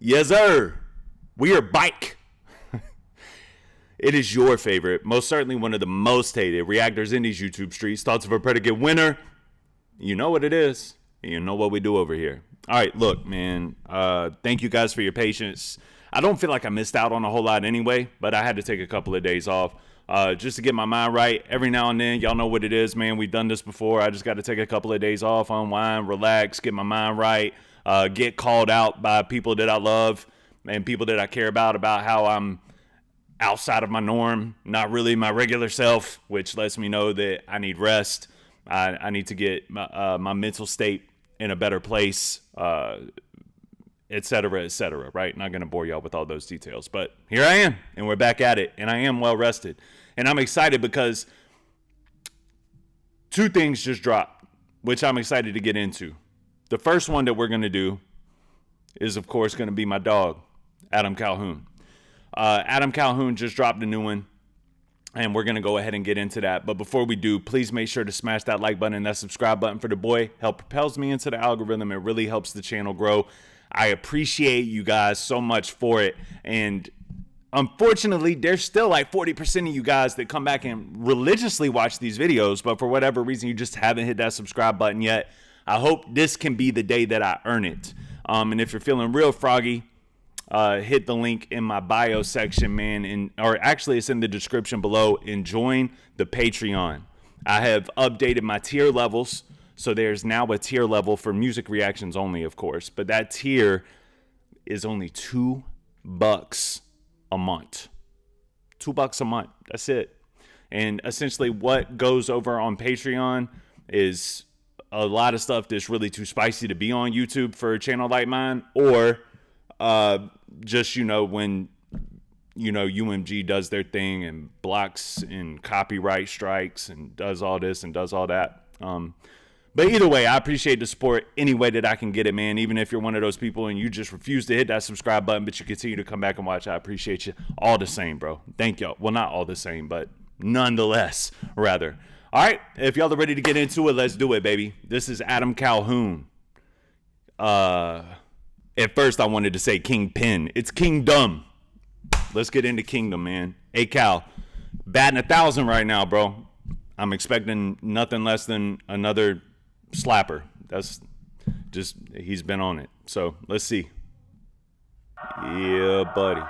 Yes, sir. We are bike. It is your favorite, most certainly one of the most hated reactors in these YouTube streets. Thoughts of a predicate winner. You know what it is. You know what we do over here. All right, look, man. Thank you guys for your patience. I don't feel like I missed out on a whole lot anyway, but I had to take a couple of days off just to get my mind right. Every now and then, y'all know what it is, man. We've done this before. I just got to take a couple of days off, unwind, relax, get my mind right, get called out by people that I love and people that I care about how I'm outside of my norm, not really my regular self, which lets me know that I need rest. I need to get my mental state in a better place, et cetera, right? Not going to bore y'all with all those details, but here I am, and we're back at it, and I am well rested. And I'm excited because two things just dropped, which I'm excited to get into. The first one that we're going to do is, of course, going to be my dog, Adam Calhoun. Adam Calhoun just dropped a new one, and we're going to go ahead and get into that. But before we do, please make sure to smash that like button and that subscribe button for the boy. Help propels me into the algorithm. It really helps the channel grow. I appreciate you guys so much for it. And unfortunately, there's still like 40% of you guys that come back and religiously watch these videos, but for whatever reason, you just haven't hit that subscribe button yet. I hope this can be the day that I earn it. And if you're feeling real froggy, hit the link in my bio section, man, or actually it's in the description below, and join the Patreon. I have updated my tier levels, so there's now a tier level for music reactions only, of course, but that tier is only $2 a month. $2 a month, that's it. And essentially what goes over on Patreon is a lot of stuff that's really too spicy to be on YouTube for a channel like mine, or just, when, UMG does their thing and blocks and copyright strikes and does all this and does all that. But either way, I appreciate the support any way that I can get it, man. Even if you're one of those people and you just refuse to hit that subscribe button, but you continue to come back and watch, I appreciate you all the same, bro. Thank y'all. Well, not all the same, but nonetheless, rather. All right, if y'all are ready to get into it, let's do it, baby. This is Adam Calhoun. At first, I wanted to say Kingpin. It's Kingdom. Let's get into Kingdom, man. Acal, batting 1,000 right now, bro. I'm expecting nothing less than another slapper. That's just, he's been on it. So, let's see. Yeah, buddy.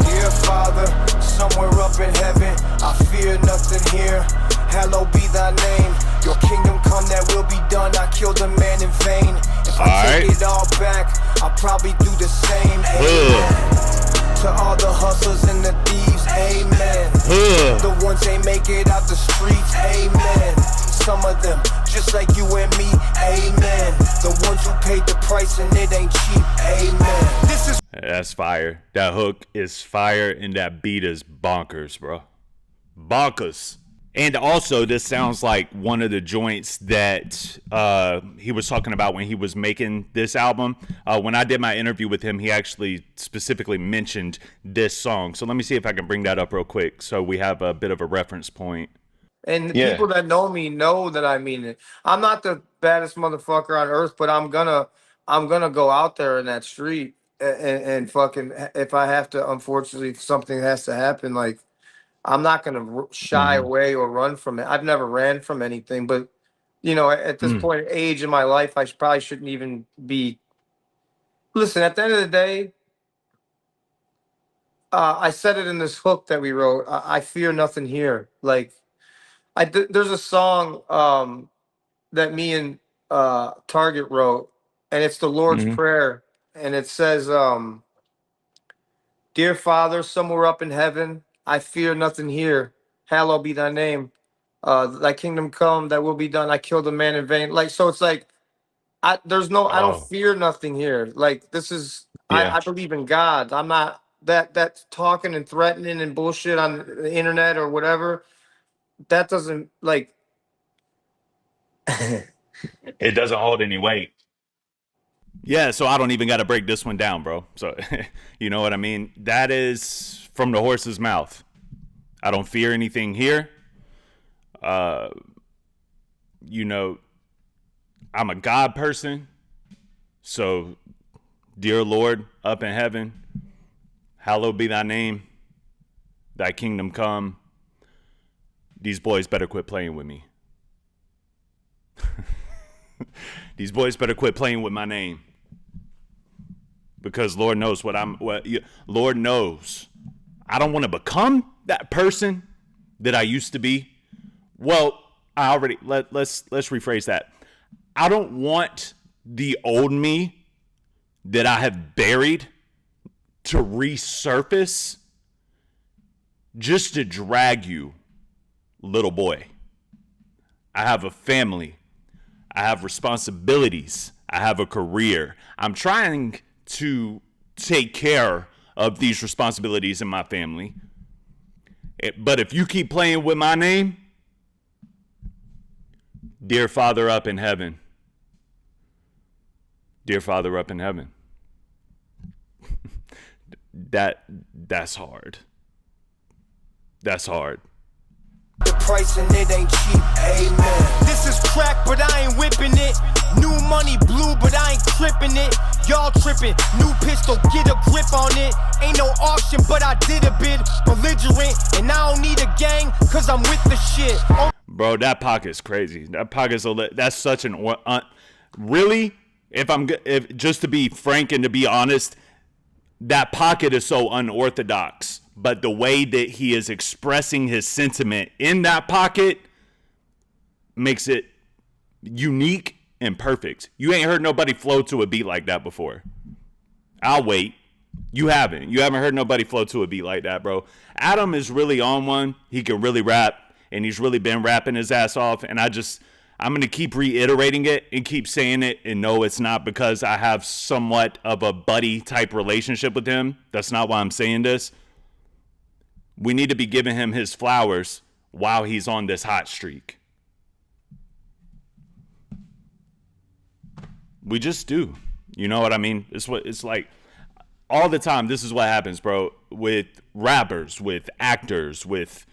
Dear Father, somewhere up in heaven, I fear nothing here. Hallowed be thy name. Your kingdom come, that will be done. I killed a man in vain. If I take it all back, I'll probably do the same. Amen. To all the hustlers and the thieves, amen. The ones ain't make it out the streets, amen. Some of them, just like you and me, amen. The ones who paid the price and it ain't cheap, amen. This is That's fire. That hook is fire, and that beat is bonkers, bro. Bonkers. And also, this sounds like one of the joints that he was talking about when he was making this album. When I did my interview with him, he actually specifically mentioned this song. So let me see if I can bring that up real quick so we have a bit of a reference point. And the people that know me know that I mean it. I'm not the baddest motherfucker on earth, but I'm gonna go out there in that street and fucking, if I have to, unfortunately, if something has to happen, like, I'm not going to shy away or run from it. I've never ran from anything, but, at this point in age in my life, I probably shouldn't even be. Listen, at the end of the day, I said it in this hook that we wrote. I fear nothing here. Like, there's a song that me and Target wrote, and it's the Lord's Prayer. And it says, Dear Father, somewhere up in heaven, I fear nothing here. Hallowed be thy name. Thy kingdom come, that will be done. I killed a man in vain. Like, so it's like, I don't fear nothing here. Like, this is, I believe in God. I'm not that talking and threatening and bullshit on the internet or whatever. That doesn't, like, It doesn't hold any weight. Yeah, so I don't even got to break this one down, bro. So, you know what I mean? That is from the horse's mouth. I don't fear anything here. I'm a God person. So, dear Lord up in heaven, hallowed be thy name, thy kingdom come. These boys better quit playing with me. These boys better quit playing with my name. Because Lord knows Lord knows. I don't want to become that person that I used to be. Well, let's rephrase that. I don't want the old me that I have buried to resurface just to drag you, little boy. I have a family. I have responsibilities. I have a career. I'm trying to take care of these responsibilities in my family. But if you keep playing with my name, dear Father up in heaven, dear Father up in heaven, that's hard. That's hard. The price and it ain't cheap, amen. This is crack, but I ain't whipping it. New money blue, but I ain't tripping it. Y'all tripping, new pistol, get a grip on it. Ain't no auction, but I did a bid. Belligerent, and I don't need a gang, cause I'm with the shit. Bro, that pocket's crazy. That pocket's that's such an really. If just to be frank and to be honest, that pocket is so unorthodox. But the way that he is expressing his sentiment in that pocket makes it unique and perfect. You ain't heard nobody flow to a beat like that before. I'll wait. You haven't heard nobody flow to a beat like that, bro. Adam is really on one. He can really rap, and he's really been rapping his ass off. And I'm going to keep reiterating it and keep saying it. And no, it's not because I have somewhat of a buddy type relationship with him. That's not why I'm saying this. We need to be giving him his flowers while he's on this hot streak. We just do. You know what I mean? It's like all the time. This is what happens, bro, with rappers, with actors, with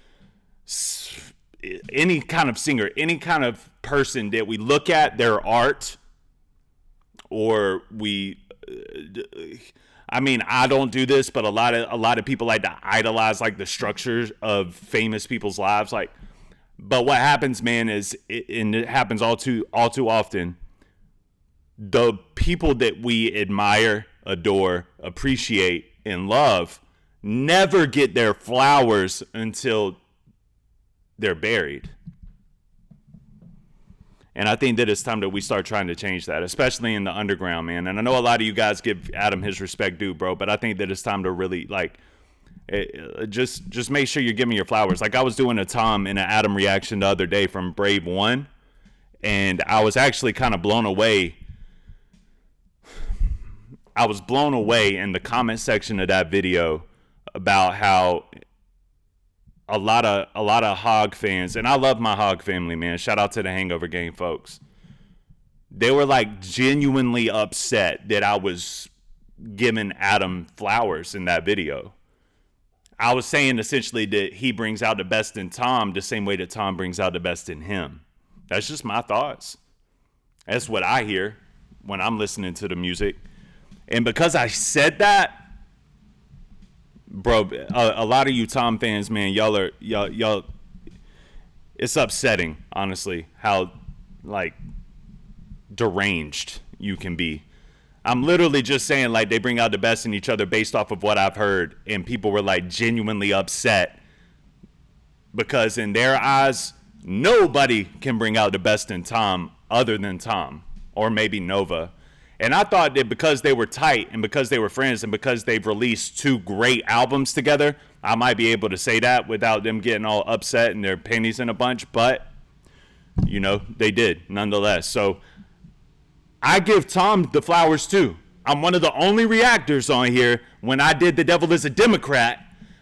any kind of singer, any kind of person that we look at their art, or I don't do this, but a lot of people like to idolize like the structures of famous people's lives. But what happens, man, is and it happens all too often. The people that we admire, adore, appreciate, and love never get their flowers until they're buried. And I think that it's time that we start trying to change that, especially in the underground, man. And I know a lot of you guys give Adam his respect due, bro, but I think that it's time to really, just make sure you're giving your flowers. Like, I was doing a Tom and an Adam reaction the other day from Brave One, and I was actually kind of blown away. I was blown away in the comment section of that video about how a lot of Hog fans, and I love my Hog family, man. Shout out to the Hangover Gang folks. They were like genuinely upset that I was giving Adam flowers in that video. I was saying essentially that he brings out the best in Tom the same way that Tom brings out the best in him. That's just my thoughts. That's what I hear when I'm listening to the music. And because I said that, bro, a lot of you Tom fans, man, y'all, it's upsetting, honestly, how, like, deranged you can be. I'm literally just saying, like, they bring out the best in each other based off of what I've heard, and people were, like, genuinely upset because in their eyes, nobody can bring out the best in Tom other than Tom, or maybe Nova. And I thought that because they were tight and because they were friends and because they've released 2 great albums together, I might be able to say that without them getting all upset and their panties in a bunch. But, you know, they did nonetheless. So I give Tom the flowers too. I'm one of the only reactors on here. When I did The Devil is a Democrat,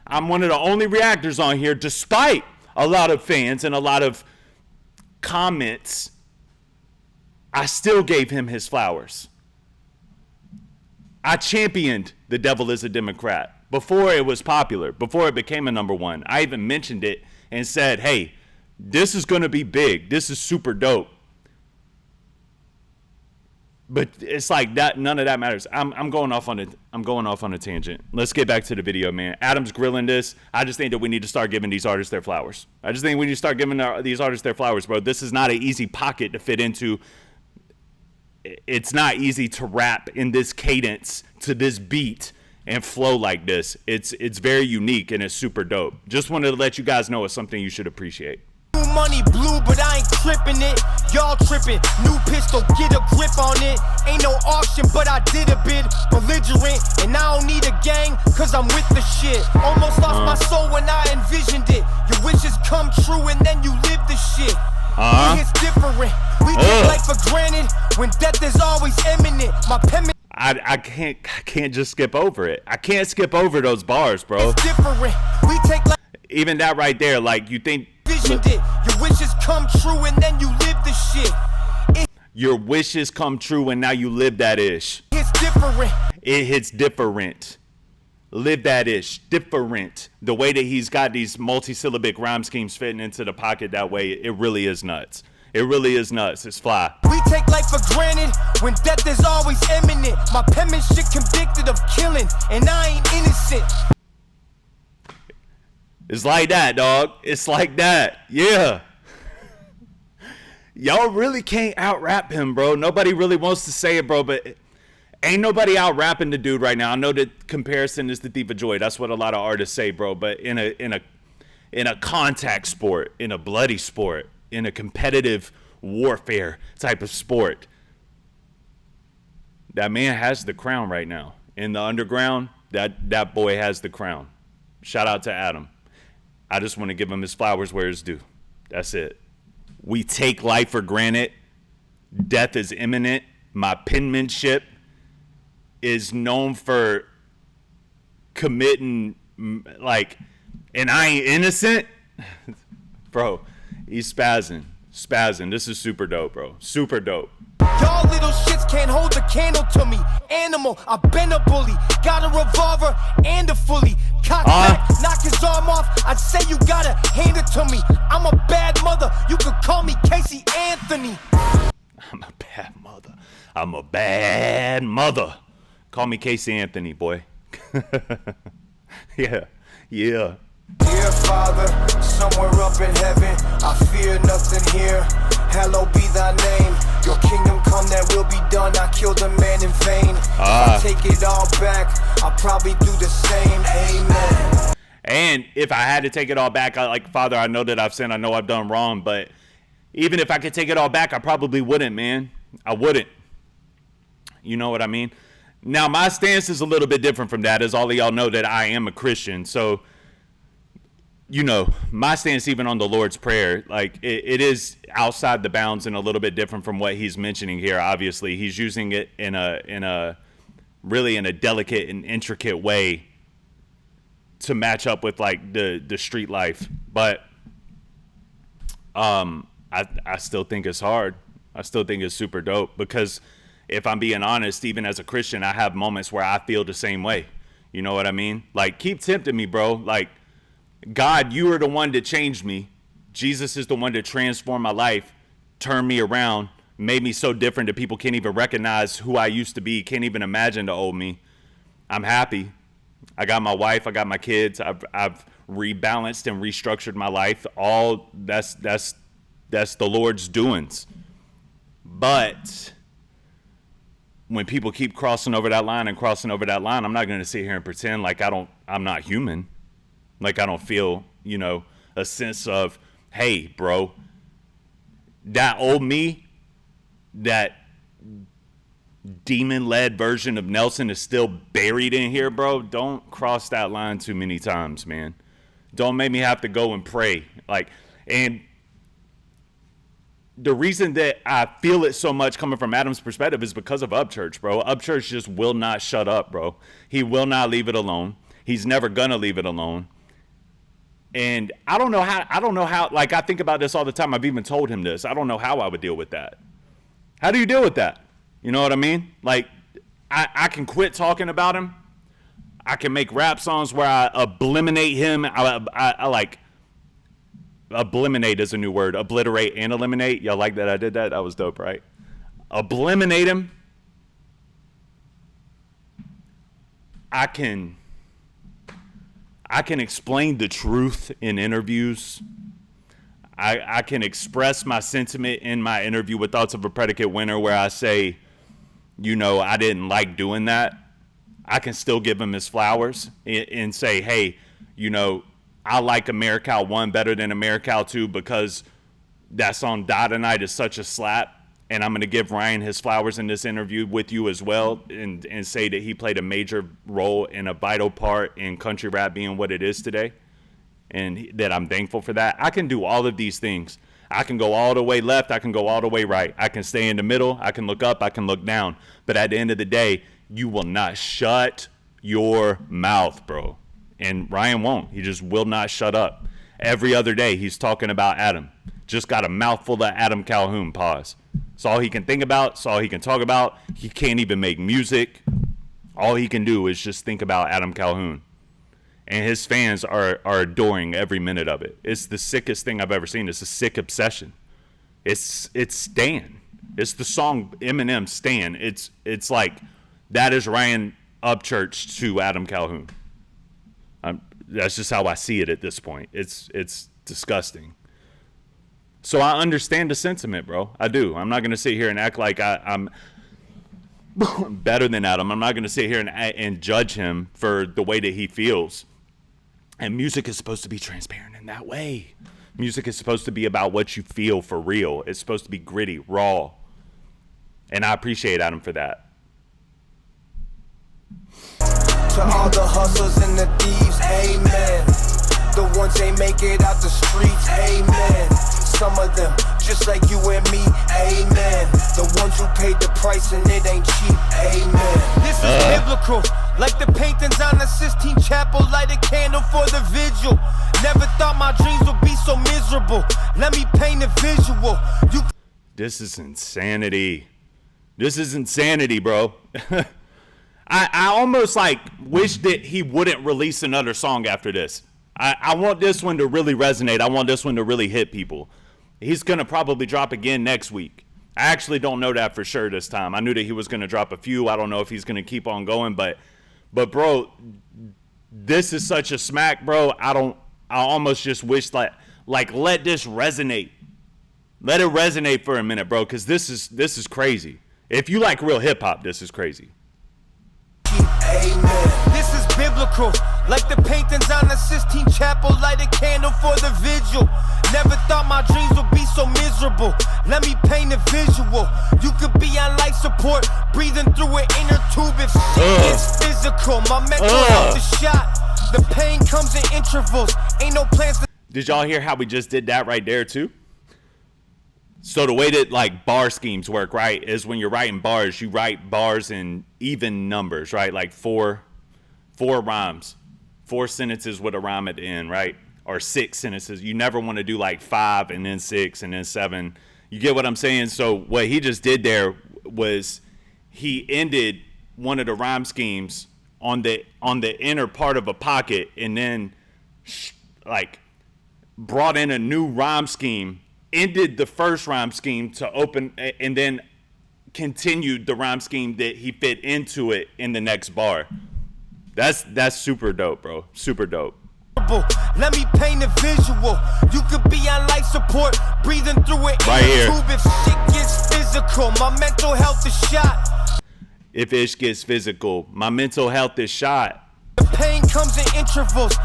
I'm one of the only reactors on here, despite a lot of fans and a lot of comments. I still gave him his flowers. I championed The Devil is a Democrat before it was popular, before it became a number one. I even mentioned it and said, hey, this is going to be big. This is super dope. But it's like that. None of that matters. I'm going off on a tangent. Let's get back to the video, man. Adam's grilling this. I just think that we need to start giving these artists their flowers. I just think we need to start giving these artists their flowers, bro. This is not an easy pocket to fit into. It's not easy to rap in this cadence to this beat and flow like this. It's very unique and it's super dope. Just wanted to let you guys know it's something you should appreciate. Money blue, but I ain't tripping it. Y'all tripping. New pistol, get a grip on it. Ain't no auction, but I did a bid. Belligerent, and I don't need a gang, cause I'm with the shit. Almost lost my soul when I envisioned it. Your wishes come true and then you live the shit. It's different. We take life for granted when death is always imminent. My penman. I can't just skip over it. I can't skip over those bars, bro. It's different. We take life. Even that right there, like you think. Visioned it. Your wishes come true and then you live the shit. Your wishes come true and now you live that ish. It's different. It hits different. Live that ish. Different. The way that he's got these multi-syllabic rhyme schemes fitting into the pocket that way, it really is nuts. It really is nuts. It's fly. We take life for granted when death is always imminent. My penmanship convicted of killing and I ain't innocent. It's like that, dog. It's like that. Yeah. Y'all really can't out-rap him, bro. Nobody really wants to say it, bro, but ain't nobody out-rapping the dude right now. I know that comparison is the thief of joy. That's what a lot of artists say, bro. But in a contact sport, in a bloody sport, in a competitive warfare type of sport, that man has the crown right now. In the underground, that boy has the crown. Shout out to Adam. I just want to give him his flowers where it's due. That's it. We take life for granted. Death is imminent. My penmanship is known for committing, like, and I ain't innocent. Bro, he's spazzing. This is super dope, bro. Super dope. Y'all little shits can't hold a candle to me. Animal, I've been a bully. Got a revolver and a fully. Cock back, knock his arm off. I'd say you gotta hand it to me. I'm a bad mother. You could call me Casey Anthony. I'm a bad mother. I'm a bad mother. Call me Casey Anthony, boy. Yeah. Dear Father, somewhere up in heaven, I fear nothing here. Hallowed be thy name. Your kingdom come, that will be done. I killed a man in vain. If I take it all back, I'll probably do the same. Amen. And if I had to take it all back, Father, I know that I've sinned. I know I've done wrong. But even if I could take it all back, I probably wouldn't, man. I wouldn't. You know what I mean? Now, my stance is a little bit different from that, as all of y'all know that I am a Christian. So, you know, my stance even on the Lord's Prayer, like it is outside the bounds and a little bit different from what he's mentioning here. Obviously, he's using it in a really in a delicate and intricate way to match up with like the street life. But I still think it's hard. I still think it's super dope because if I'm being honest, even as a Christian, I have moments where I feel the same way. You know what I mean? Like, keep tempting me, bro. Like, God, you are the one that changed me. Jesus is the one that transformed my life, turned me around, made me so different that people can't even recognize who I used to be, can't even imagine the old me. I'm happy. I got my wife, I got my kids. I've rebalanced and restructured my life. All that's the Lord's doings. But when people keep crossing over that line, I'm not going to sit here and pretend like I'm not human. Like I don't feel, a sense of, hey, bro, that old me, that demon-led version of Nelson is still buried in here, bro. Don't cross that line too many times, man. Don't make me have to go and pray. And the reason that I feel it so much coming from Adam's perspective is because of Upchurch, bro. Upchurch just will not shut up, bro. He will not leave it alone. He's never gonna leave it alone. And I don't know how, like, I think about this all the time. I've even told him this. I don't know how I would deal with that. How do you deal with that? You know what I mean? Like, I can quit talking about him. I can make rap songs where I obliterate him. I like, obliterate is a new word. Obliterate and eliminate. Y'all like that I did that? That was dope, right? Obliterate him. I can explain the truth in interviews. I can express my sentiment in my interview with Thoughts of a Predicate Winner where I say, you know, I didn't like doing that. I can still give him his flowers and say, hey, you know, I like AmeriCal 1 better than AmeriCal 2 because that song Die Tonight is such a slap. And I'm going to give Ryan his flowers in this interview with you as well and say that he played a major role and a vital part in country rap being what it is today. And that I'm thankful for that. I can do all of these things. I can go all the way left. I can go all the way right. I can stay in the middle. I can look up. I can look down. But at the end of the day, you will not shut your mouth, bro. And Ryan won't. He just will not shut up. Every other day, he's talking about Adam. Just got a mouthful of Adam Calhoun. Pause. It's all he can think about. It's all he can talk about. He can't even make music. All he can do is just think about Adam Calhoun. And his fans are adoring every minute of it. It's the sickest thing I've ever seen. It's a sick obsession. It's Stan. It's the song Eminem Stan. It's like that is Ryan Upchurch to Adam Calhoun. That's just how I see it at this point. It's disgusting. So I understand the sentiment, bro. I do. I'm not gonna sit here and act like I'm better than Adam. I'm not gonna sit here and judge him for the way that he feels. And music is supposed to be transparent in that way. Music is supposed to be about what you feel for real. It's supposed to be gritty, raw. And I appreciate Adam for that. To all the hustlers and the thieves, amen. The ones ain't make it out the streets, amen. Some of them, just like you and me, amen. The ones who paid the price and it ain't cheap, amen. This is biblical, like the paintings on the Sistine Chapel. Light a candle for the vigil. Never thought my dreams would be so miserable. Let me paint a visual. This is insanity. This is insanity, bro. I almost like wish that he wouldn't release another song after this. I want this one to really resonate. I want this one to really hit people. He's going to probably drop again next week. I actually don't know that for sure this time. I knew that he was going to drop a few. I don't know if he's going to keep on going, but bro, this is such a smack, bro. I almost just wish like let this resonate. Let it resonate for a minute, bro, cuz this is crazy. If you like real hip hop, this is crazy. Amen. This is biblical, like the paintings on the Sistine Chapel. Light a candle for the vigil. Never thought my dreams would be so miserable. Let me paint a visual. You could be on life support, breathing through an inner tube if shit is physical. My mental health is shot. The pain comes in intervals. Ain't no plans to. Did y'all hear how we just did that right there too? So the way that like bar schemes work, right, is when you're writing bars, you write bars in even numbers, right? Like four rhymes, 4 sentences with a rhyme at the end, right? Or 6 sentences. You never want to do like 5 and then 6 and then 7. You get what I'm saying? So what he just did there was he ended one of the rhyme schemes on the inner part of a pocket and then like brought in a new rhyme scheme, ended the first rhyme scheme to open, and then continued the rhyme scheme that he fit into it in the next bar. That's super dope, bro. Super dope. Let me paint a visual. You could be on life support, breathing through it right here. Tube if shit gets physical. My mental health is shot. If ish gets physical, my mental health is shot. The pain comes in intervals.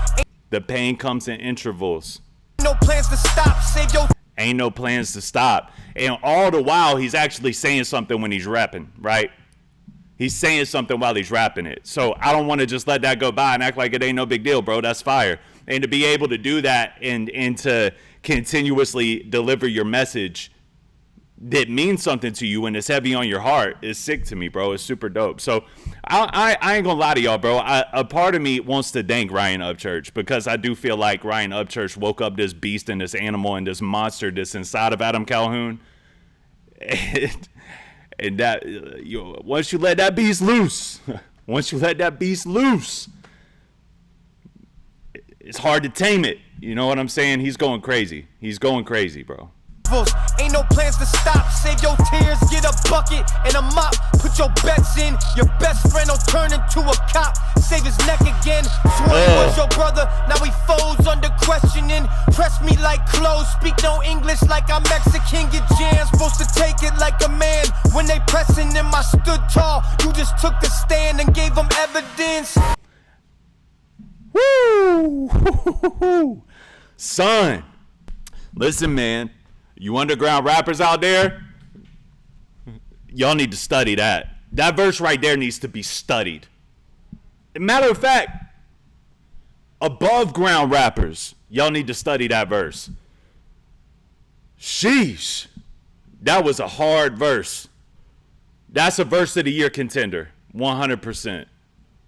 The pain comes in intervals. No plans to stop. Save your. Ain't no plans to stop. And all the while, he's actually saying something when he's rapping, right? He's saying something while he's rapping it. So I don't want to just let that go by and act like it ain't no big deal, bro. That's fire. And to be able to do that and to continuously deliver your message that means something to you and is heavy on your heart is sick to me, bro. It's super dope. So I ain't gonna lie to y'all, bro. A part of me wants to thank Ryan Upchurch because I do feel like Ryan Upchurch woke up this beast and this animal and this monster that's inside of Adam Calhoun. And that once you let that beast loose, it's hard to tame it. You know what I'm saying? He's going crazy. He's going crazy, bro. Ain't no plans to stop, save your tears, get a bucket and a mop, put your bets in, your best friend will turn into a cop, save his neck again, swore he was your brother, now he folds under questioning, press me like clothes, speak no English like I'm Mexican, get jammed, supposed to take it like a man, when they pressing him I stood tall, you just took the stand and gave them evidence. Woo! Son, listen, man. You underground rappers out there, y'all need to study that. That verse right there needs to be studied. Matter of fact, above ground rappers, y'all need to study that verse. Sheesh. That was a hard verse. That's a verse of the year contender. 100%.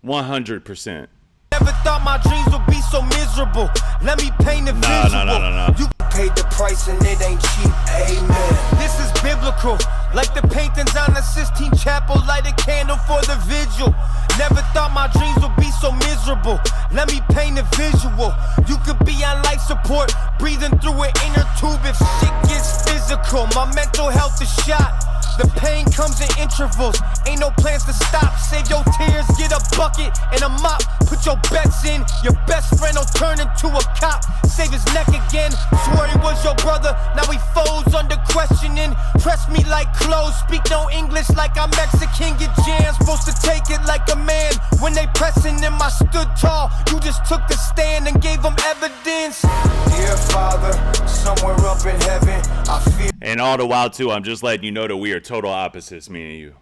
100%. Never thought my dreams would be so miserable. Let me paint a visual. No. You paid the price and it ain't cheap. Amen. This is biblical. Like the paintings on the Sistine Chapel. Light a candle for the vigil. Never thought my dreams would be so miserable. Let me paint a visual. You could be on life support, breathing through an inner tube if shit gets physical. My mental health is shot. The pain comes in intervals. Ain't no plans to stop. Save your tears, get a bucket and a mop. Put your bets in. Your best friend will turn into a cop. Save his neck again. Swore he was your brother. Now he folds under questioning. Press me like clothes. Speak no English like I'm Mexican. Get jammed. Supposed to take it like a man. When they pressing him, I stood tall. You just took the stand and gave them evidence. Dear Father, somewhere up in heaven, I feel. And all the while, too, I'm just letting you know that we are total opposites, me and you.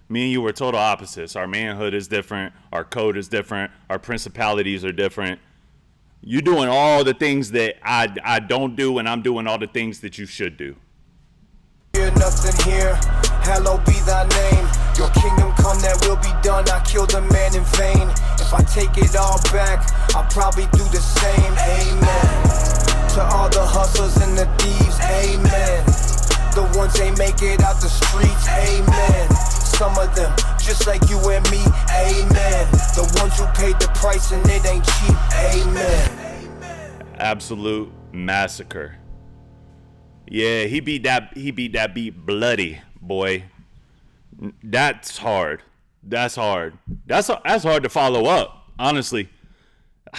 Me and you are total opposites. Our manhood is different. Our code is different. Our principalities are different. You're doing all the things that I don't do, and I'm doing all the things that you should do. Hear nothing here. Hallowed be thy name. Your kingdom come, that will be done. I killed a man in vain. If I take it all back, I'll probably do the same. Amen. To all the hustlers and the thieves, amen. The ones ain't make it out the streets, amen. Some of them, just like you and me, amen. The ones who paid the price and it ain't cheap, amen. Absolute massacre. Yeah, he beat that beat bloody, boy. That's hard. That's hard. That's hard to follow up, honestly.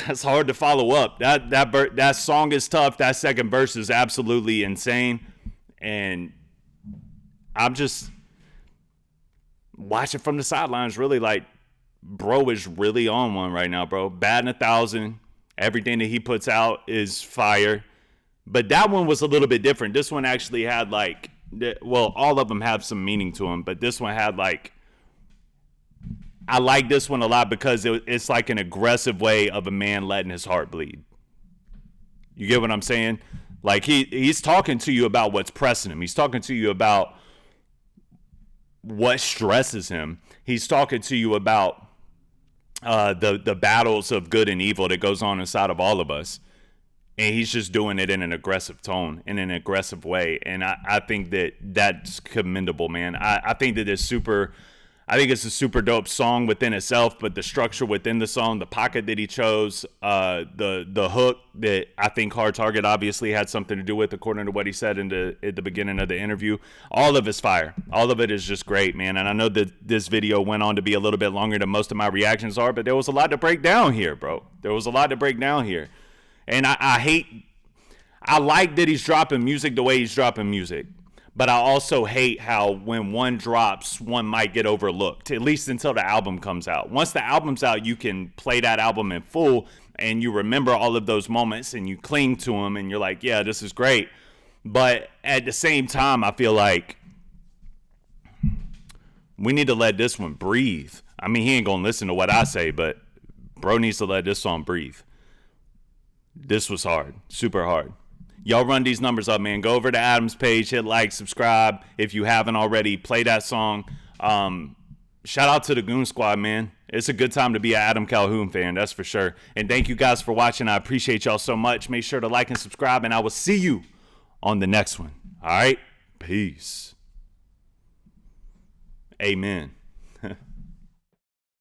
That's hard to follow up. That song is tough. That second verse is absolutely insane. And I'm just watching from the sidelines, really like, bro is really on one right now, bro. Batting 1,000. Everything that he puts out is fire. But that one was a little bit different. This one actually had like, well, all of them have some meaning to them, but this one had like, I like this one a lot because it's like an aggressive way of a man letting his heart bleed. You get what I'm saying? Like he's talking to you about what's pressing him. He's talking to you about what stresses him. He's talking to you about the battles of good and evil that goes on inside of all of us. And he's just doing it in an aggressive tone, in an aggressive way. And I think that's commendable, man. I think that I think it's a super dope song within itself, but the structure within the song, the pocket that he chose, the hook that I think Hard Target obviously had something to do with, according to what he said at the beginning of the interview. All of it's fire. All of it is just great, man. And I know that this video went on to be a little bit longer than most of my reactions are, but there was a lot to break down here, bro. There was a lot to break down here. And I like that he's dropping music the way he's dropping music. But I also hate how when one drops, one might get overlooked, at least until the album comes out. Once the album's out, you can play that album in full and you remember all of those moments and you cling to them and you're like, yeah, this is great. But at the same time, I feel like we need to let this one breathe. I mean, he ain't going to listen to what I say, but bro needs to let this song breathe. This was hard, super hard. Y'all run these numbers up, man. Go over to Adam's page, hit like, subscribe. If you haven't already, play that song. Shout out to the Goon Squad, man. It's a good time to be an Adam Calhoun fan, that's for sure. And thank you guys for watching. I appreciate y'all so much. Make sure to like and subscribe, and I will see you on the next one. All right? Peace. Amen.